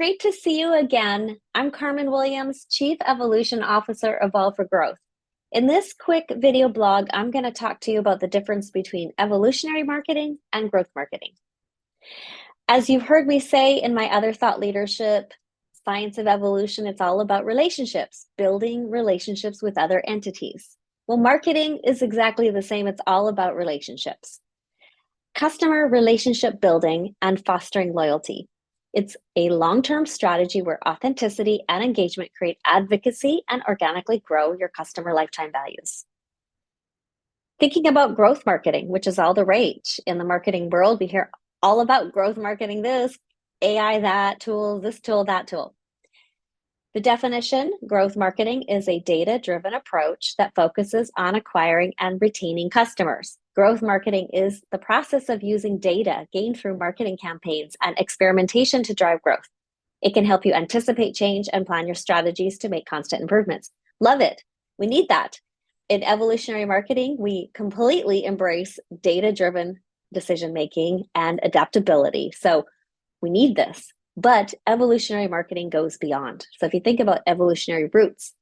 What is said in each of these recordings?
Great to see you again. I'm Carmen Williams, Chief Evolution Officer of Evolve for Growth. In this quick video blog, I'm going to talk to you about the difference between evolutionary marketing and growth marketing. As you've heard me say in my other thought leadership, Science of Evolution, it's all about relationships, building relationships with other entities. Well, marketing is exactly the same. It's all about relationships. Customer relationship building and fostering loyalty. It's a long-term strategy where authenticity and engagement create advocacy and organically grow your customer lifetime values. Thinking about growth marketing, which is all the rage in the marketing world, we hear all about growth marketing, this, AI, that tool, this tool, that tool. The definition, growth marketing is a data-driven approach that focuses on acquiring and retaining customers. Growth marketing is the process of using data gained through marketing campaigns and experimentation to drive growth. It can help you anticipate change and plan your strategies to make constant improvements. Love it. We need that. In evolutionary marketing, we completely embrace data-driven decision-making and adaptability. So we need this. But evolutionary marketing goes beyond. So if you think about evolutionary roots,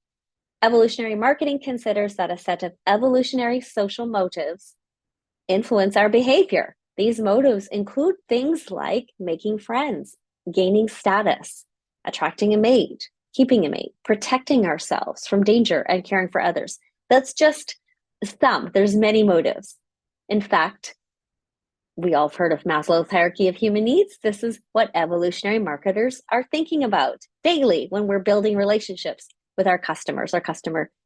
evolutionary marketing considers that a set of evolutionary social motives influence our behavior. These motives include things like making friends, gaining status, attracting a mate, keeping a mate, protecting ourselves from danger, and caring for others. That's just some. There's many motives. In fact, we all have heard of Maslow's hierarchy of human needs. This is what evolutionary marketers are thinking about daily when we're building relationships with our customers,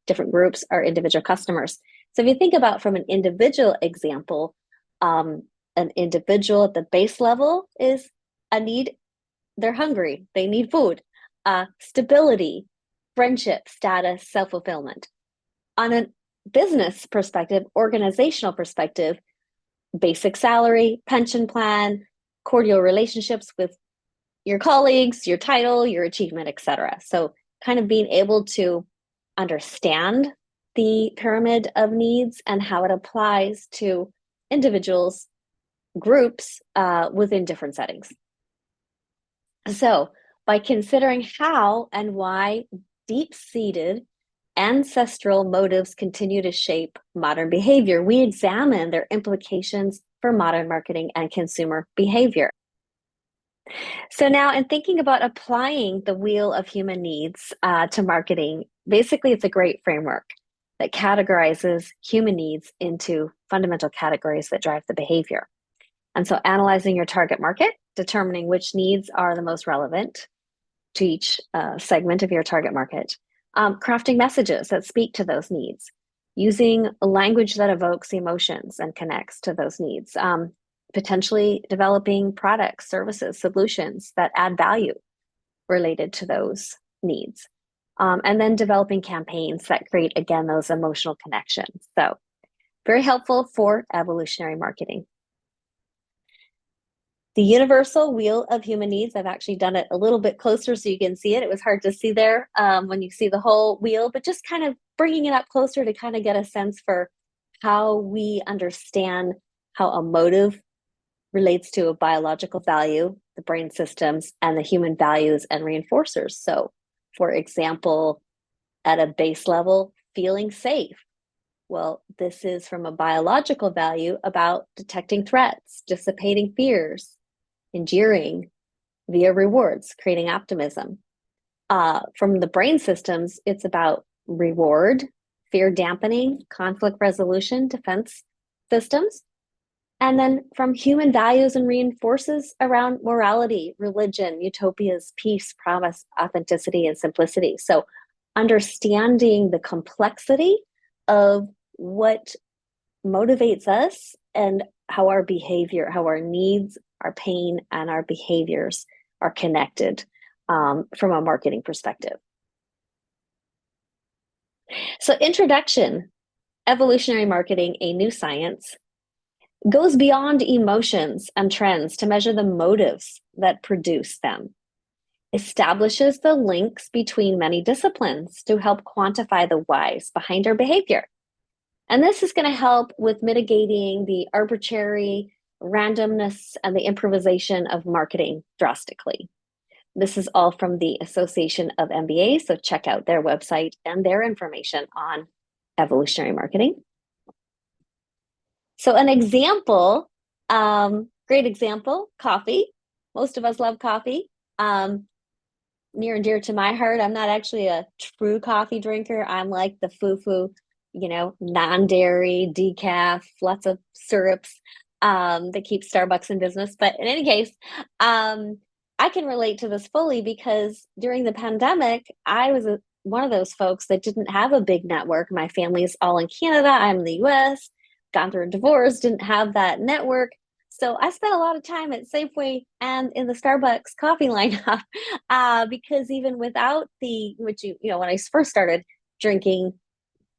different groups, our individual customers. So if you think about from an individual example, an individual at the base level is a need. They're hungry. They need food, stability, friendship, status, self-fulfillment. On a business perspective, organizational perspective, basic salary, pension plan, cordial relationships with your colleagues, your title, your achievement, etc. So kind of being able to understand the pyramid of needs and how it applies to individuals, groups within different settings. So by considering how and why deep-seated ancestral motives continue to shape modern behavior, we examine their implications for modern marketing and consumer behavior. So now in thinking about applying the wheel of human needs to marketing, basically it's a great framework that categorizes human needs into fundamental categories that drive the behavior. And so analyzing your target market, determining which needs are the most relevant to each segment of your target market, crafting messages that speak to those needs, using a language that evokes emotions and connects to those needs, potentially developing products, services, solutions that add value related to those needs, and then developing campaigns that create, again, those emotional connections. So very helpful for evolutionary marketing. The universal wheel of human needs, I've actually done it a little bit closer so you can see it. It was hard to see there when you see the whole wheel, but just kind of bringing it up closer to kind of get a sense for how we understand how a motive relates to a biological value, the brain systems, and the human values and reinforcers. So, for example, at a base level, feeling safe. Well, this is from a biological value about detecting threats, dissipating fears, enduring via rewards, creating optimism. From the brain systems, it's about reward, fear dampening, conflict resolution, defense systems. And then from human values and reinforces around morality, religion, utopias, peace, promise, authenticity, and simplicity. So understanding the complexity of what motivates us and how our behavior, how our needs, our pain, and our behaviors are connected from a marketing perspective. So introduction, evolutionary marketing, a new science, goes beyond emotions and trends to measure the motives that produce them, establishes the links between many disciplines to help quantify the whys behind our behavior. And this is going to help with mitigating the arbitrary randomness and the improvisation of marketing drastically. This is all from the Association of MBAs, so check out their website and their information on evolutionary marketing. So an example, great example, coffee. Most of us love coffee. Near and dear to my heart. I'm not actually a true coffee drinker. I'm like the foo-foo, non-dairy, decaf, lots of syrups that keep Starbucks in business. But in any case, I can relate to this fully because during the pandemic, I was one of those folks that didn't have a big network. My family's all in Canada. I'm in the US, gone through a divorce, didn't have that network. So I spent a lot of time at Safeway and in the Starbucks coffee lineup because even without when I first started drinking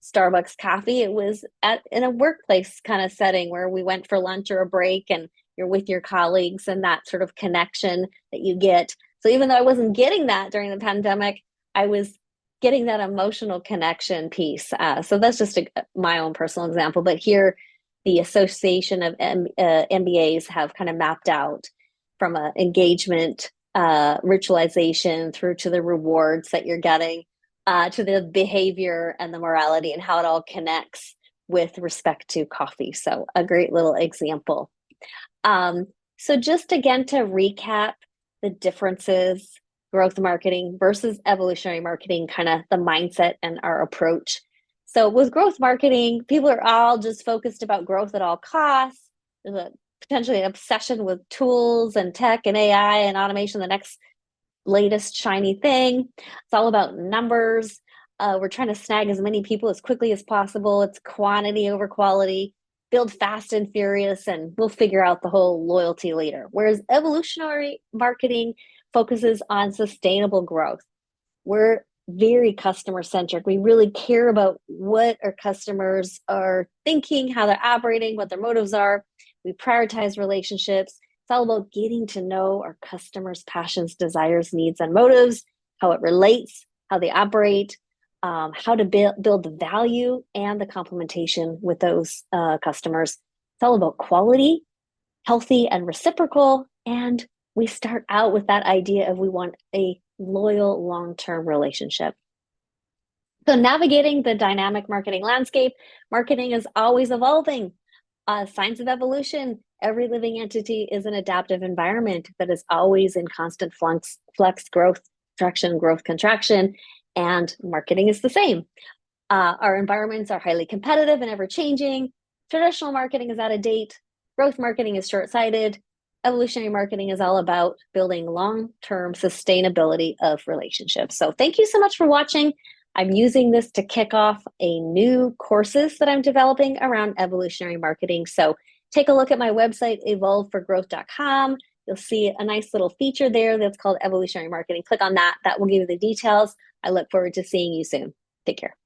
Starbucks coffee, it was in a workplace kind of setting where we went for lunch or a break and you're with your colleagues and that sort of connection that you get. So even though I wasn't getting that during the pandemic, I was getting that emotional connection piece. So that's just my own personal example. But here, the Association of MBAs have kind of mapped out from an engagement ritualization through to the rewards that you're getting to the behavior and the morality and how it all connects with respect to coffee. So a great little example. So just again to recap the differences, growth marketing versus evolutionary marketing, kind of the mindset and our approach. So with growth marketing, people are all just focused about growth at all costs. There's potentially an obsession with tools and tech and AI and automation, the next latest shiny thing. It's all about numbers. We're trying to snag as many people as quickly as possible. It's quantity over quality, build fast and furious, and we'll figure out the whole loyalty later. Whereas evolutionary marketing focuses on sustainable growth. We're very customer centric. We really care about what our customers are thinking, how they're operating, what their motives are. We prioritize relationships. It's all about getting to know our customers' passions, desires, needs, and motives, how it relates, how they operate, how to build the value and the complementation with those customers. It's all about quality, healthy, and reciprocal. And we start out with that idea of we want a loyal long-term relationship. So navigating the dynamic marketing landscape, marketing is always evolving. Signs of evolution, every living entity is an adaptive environment that is always in constant flux, growth, contraction, and marketing is the same. Our environments are highly competitive and ever-changing. Traditional marketing is out of date. Growth marketing is short-sighted. Evolutionary marketing is all about building long-term sustainability of relationships. So thank you so much for watching. I'm using this to kick off a new courses that I'm developing around evolutionary marketing. So take a look at my website, evolveforgrowth.com. You'll see a nice little feature there that's called evolutionary marketing. Click on that. That will give you the details. I look forward to seeing you soon. Take care.